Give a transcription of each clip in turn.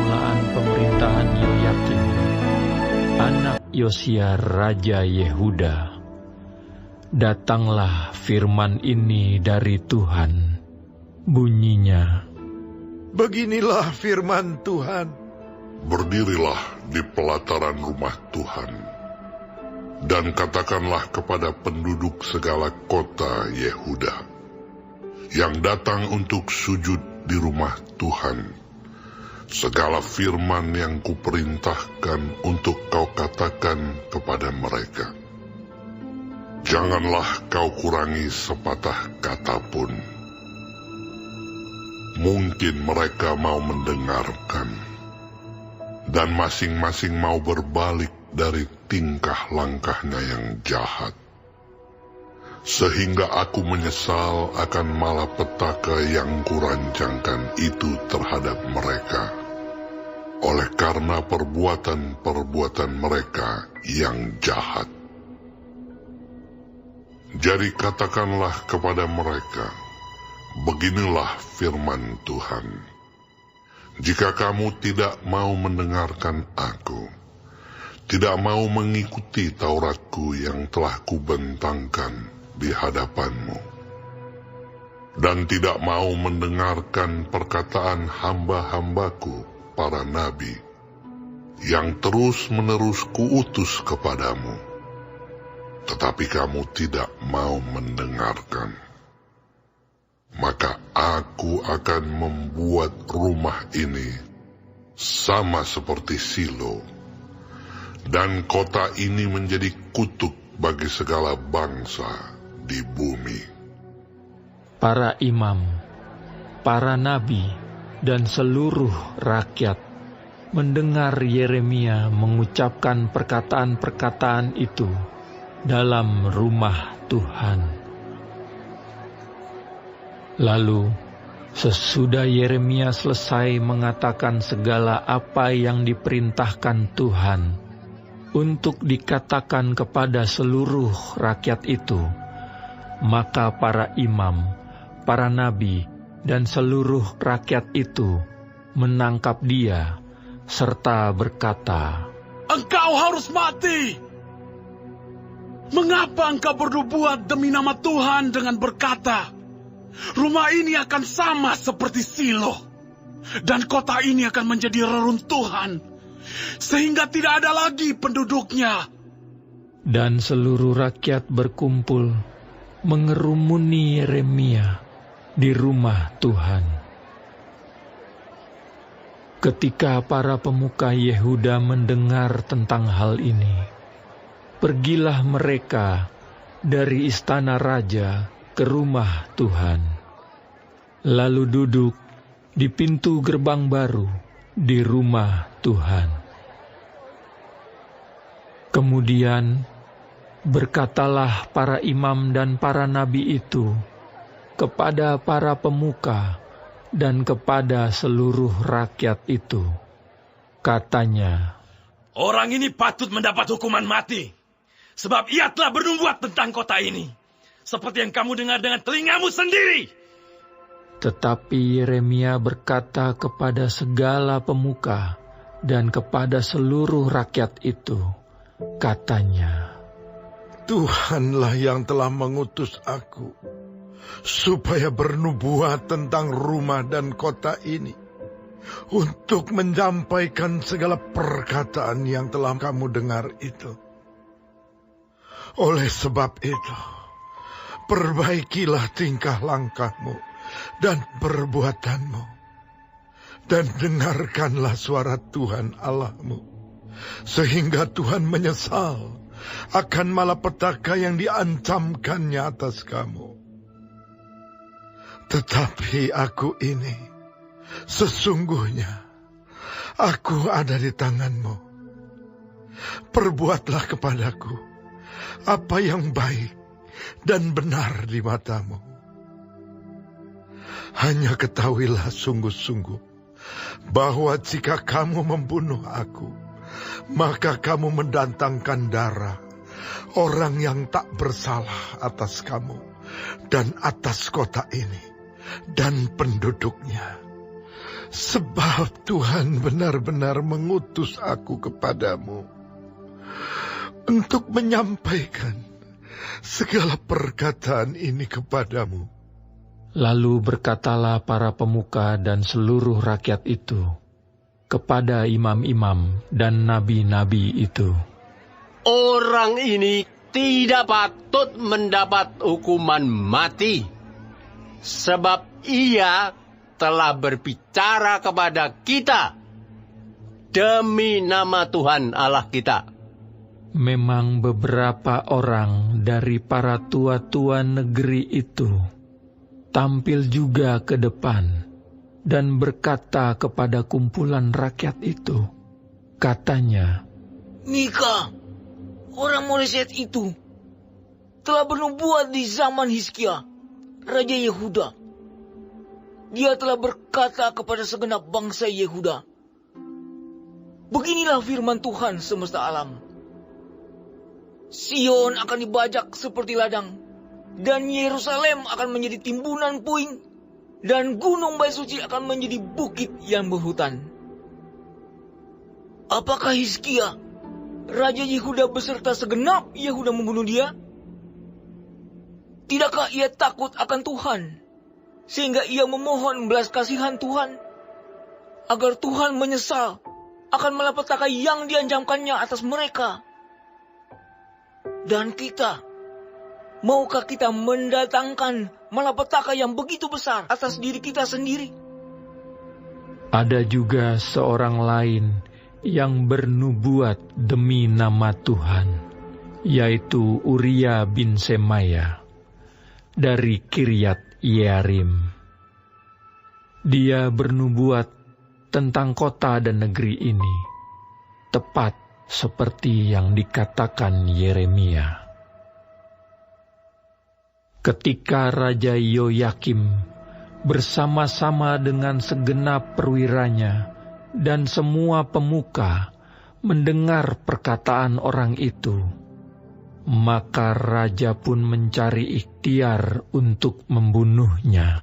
permulaan pemerintahan Yoyakim, anak Yosia Raja Yehuda, datanglah firman ini dari Tuhan. Bunyinya, beginilah firman Tuhan. Berdirilah di pelataran rumah Tuhan, dan katakanlah kepada penduduk segala kota Yehuda, yang datang untuk sujud di rumah Tuhan, segala firman yang kuperintahkan untuk kau katakan kepada mereka. Janganlah kau kurangi sepatah kata pun. Mungkin mereka mau mendengarkan, dan masing-masing mau berbalik dari tingkah langkahnya yang jahat. Sehingga aku menyesal akan malapetaka yang kurancangkan itu terhadap mereka, oleh karena perbuatan-perbuatan mereka yang jahat. Jadi katakanlah kepada mereka, beginilah firman Tuhan. Jika kamu tidak mau mendengarkan aku, tidak mau mengikuti Tauratku yang telah kubentangkan di hadapanmu, dan tidak mau mendengarkan perkataan hamba-hambaku, para nabi, yang terus-menerus kuutus kepadamu, tetapi kamu tidak mau mendengarkan, maka aku akan membuat rumah ini sama seperti Silo, dan kota ini menjadi kutuk bagi segala bangsa di bumi. para imam, para nabi, dan seluruh rakyat mendengar Yeremia mengucapkan perkataan-perkataan itu dalam rumah Tuhan. Lalu, sesudah Yeremia selesai mengatakan segala apa yang diperintahkan Tuhan untuk dikatakan kepada seluruh rakyat itu, maka para imam, para nabi, dan seluruh rakyat itu menangkap dia, serta berkata, "Engkau harus mati! Mengapa engkau bernubuat demi nama Tuhan dengan berkata, rumah ini akan sama seperti Silo, dan kota ini akan menjadi reruntuhan, sehingga tidak ada lagi penduduknya?" Dan seluruh rakyat berkumpul mengerumuni Yeremia di rumah Tuhan. Ketika para pemuka Yehuda mendengar tentang hal ini, pergilah mereka dari istana raja ke rumah Tuhan, lalu duduk di pintu gerbang baru di rumah Tuhan. Kemudian berkatalah para imam dan para nabi itu kepada para pemuka dan kepada seluruh rakyat itu. Katanya, "Orang ini patut mendapat hukuman mati, sebab ia telah bernubuat tentang kota ini, seperti yang kamu dengar dengan telingamu sendiri." Tetapi Yeremia berkata kepada segala pemuka dan kepada seluruh rakyat itu, katanya, Tuhanlah yang telah mengutus aku, supaya bernubuat tentang rumah dan kota ini, untuk menyampaikan segala perkataan yang telah kamu dengar itu. Oleh sebab itu, perbaikilah tingkah langkahmu dan perbuatanmu, dan dengarkanlah suara Tuhan Allahmu, sehingga Tuhan menyesal akan malapetaka yang diancamkannya atas kamu. Tetapi aku ini, sesungguhnya aku ada di tanganmu. Perbuatlah kepadaku apa yang baik dan benar di matamu. Hanya ketahuilah sungguh-sungguh bahwa jika kamu membunuh aku, maka kamu mendatangkan darah orang yang tak bersalah atas kamu dan atas kota ini dan penduduknya. sebab Tuhan benar-benar mengutus aku kepadamu untuk menyampaikan segala perkataan ini kepadamu. Lalu berkatalah para pemuka dan seluruh rakyat itu kepada imam-imam dan nabi-nabi itu, orang ini tidak patut mendapat hukuman mati, sebab ia telah berbicara kepada kita demi nama Tuhan Allah kita. Memang beberapa orang dari para tua-tua negeri itu tampil juga ke depan dan berkata kepada kumpulan rakyat itu, katanya, Mika, orang Moreset itu, telah bernubuat di zaman Hizkia, Raja Yehuda. Dia telah berkata kepada segenap bangsa Yehuda, beginilah firman Tuhan semesta alam. Sion akan dibajak seperti ladang, dan Yerusalem akan menjadi timbunan puing, dan gunung Bait Suci akan menjadi bukit yang berhutan. Apakah Hizkia, Raja Yehuda beserta segenap Yehuda membunuh dia? Tidakkah ia takut akan Tuhan, sehingga ia memohon belas kasihan Tuhan, agar Tuhan menyesal akan malapetaka yang dianjamkannya atas mereka? Dan kita, maukah kita mendatangkan malapetaka yang begitu besar atas diri kita sendiri? ada juga seorang lain yang bernubuat demi nama Tuhan, yaitu Uria bin Semaya dari Kiryat Yearim. Dia bernubuat tentang kota dan negeri ini, tepat seperti yang dikatakan Yeremia. Ketika Raja Yoyakim bersama-sama dengan segenap perwiranya dan semua pemuka mendengar perkataan orang itu, maka raja pun mencari ikhtiar untuk membunuhnya.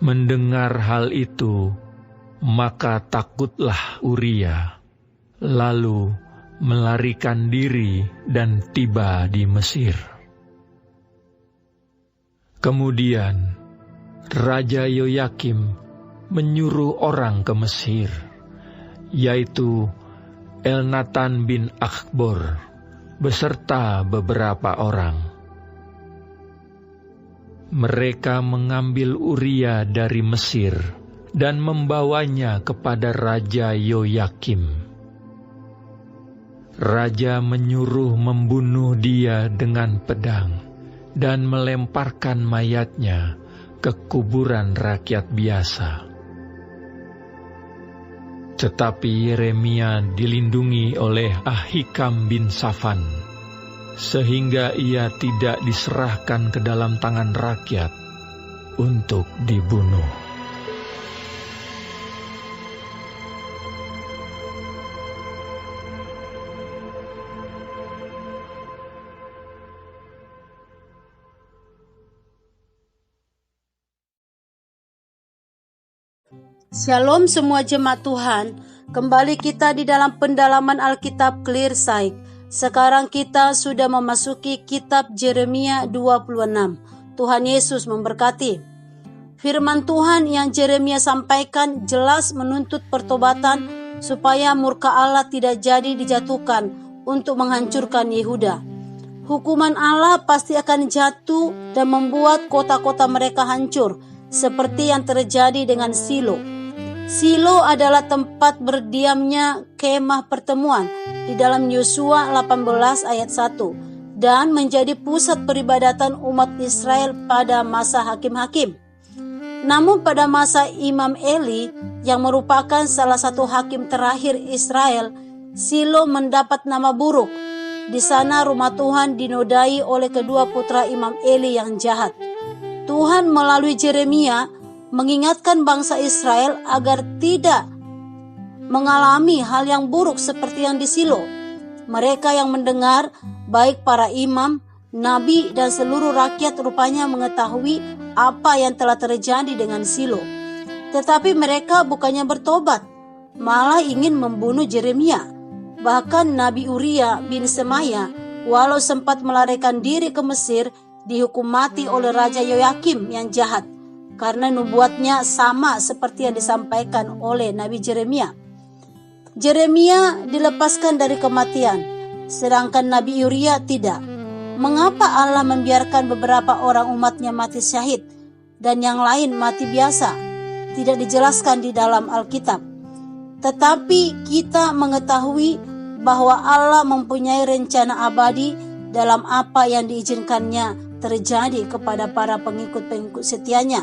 Mendengar hal itu, maka takutlah Uria, lalu melarikan diri dan tiba di Mesir. Kemudian Raja Yoyakim menyuruh orang ke Mesir, yaitu Elnatan bin Akhbor beserta beberapa orang. Mereka mengambil Uria dari Mesir dan membawanya kepada Raja Yoyakim. Raja menyuruh membunuh dia dengan pedang dan melemparkan mayatnya ke kuburan rakyat biasa. Tetapi Yeremia dilindungi oleh Ahikam bin Safan, sehingga ia tidak diserahkan ke dalam tangan rakyat untuk dibunuh. Shalom semua jemaat Tuhan, kembali kita di dalam pendalaman Alkitab Clear Sight. Sekarang kita sudah memasuki kitab Yeremia 26. Tuhan Yesus memberkati. Firman Tuhan yang Yeremia sampaikan jelas menuntut pertobatan supaya murka Allah tidak jadi dijatuhkan untuk menghancurkan Yehuda. Hukuman Allah pasti akan jatuh dan membuat kota-kota mereka hancur, seperti yang terjadi dengan Silo. Silo adalah tempat berdiamnya kemah pertemuan di dalam Yosua 18 ayat 1 dan menjadi pusat peribadatan umat Israel pada masa hakim-hakim. Namun pada masa Imam Eli yang merupakan salah satu hakim terakhir Israel, Silo mendapat nama buruk. Di sana rumah Tuhan dinodai oleh kedua putra Imam Eli yang jahat. Tuhan melalui Yeremia mengingatkan bangsa Israel agar tidak mengalami hal yang buruk seperti yang di Silo. Mereka yang mendengar, baik para imam, nabi, dan seluruh rakyat rupanya mengetahui apa yang telah terjadi dengan Silo. Tetapi mereka bukannya bertobat, malah ingin membunuh Yeremia. Bahkan Nabi Uria bin Semaya, walau sempat melarikan diri ke Mesir, dihukum mati oleh Raja Yoyakim yang jahat, karena nubuatnya sama seperti yang disampaikan oleh Nabi Yeremia. Yeremia dilepaskan dari kematian, sedangkan Nabi Uria tidak. Mengapa Allah membiarkan beberapa orang umatnya mati syahid dan yang lain mati biasa? Tidak dijelaskan di dalam Alkitab. Tetapi kita mengetahui bahwa Allah mempunyai rencana abadi dalam apa yang diizinkannya terjadi kepada para pengikut-pengikut setianya,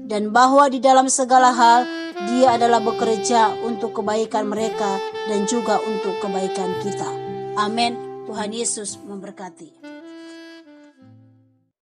dan bahwa di dalam segala hal Dia adalah bekerja untuk kebaikan mereka dan juga untuk kebaikan kita. Amin. Tuhan Yesus memberkati.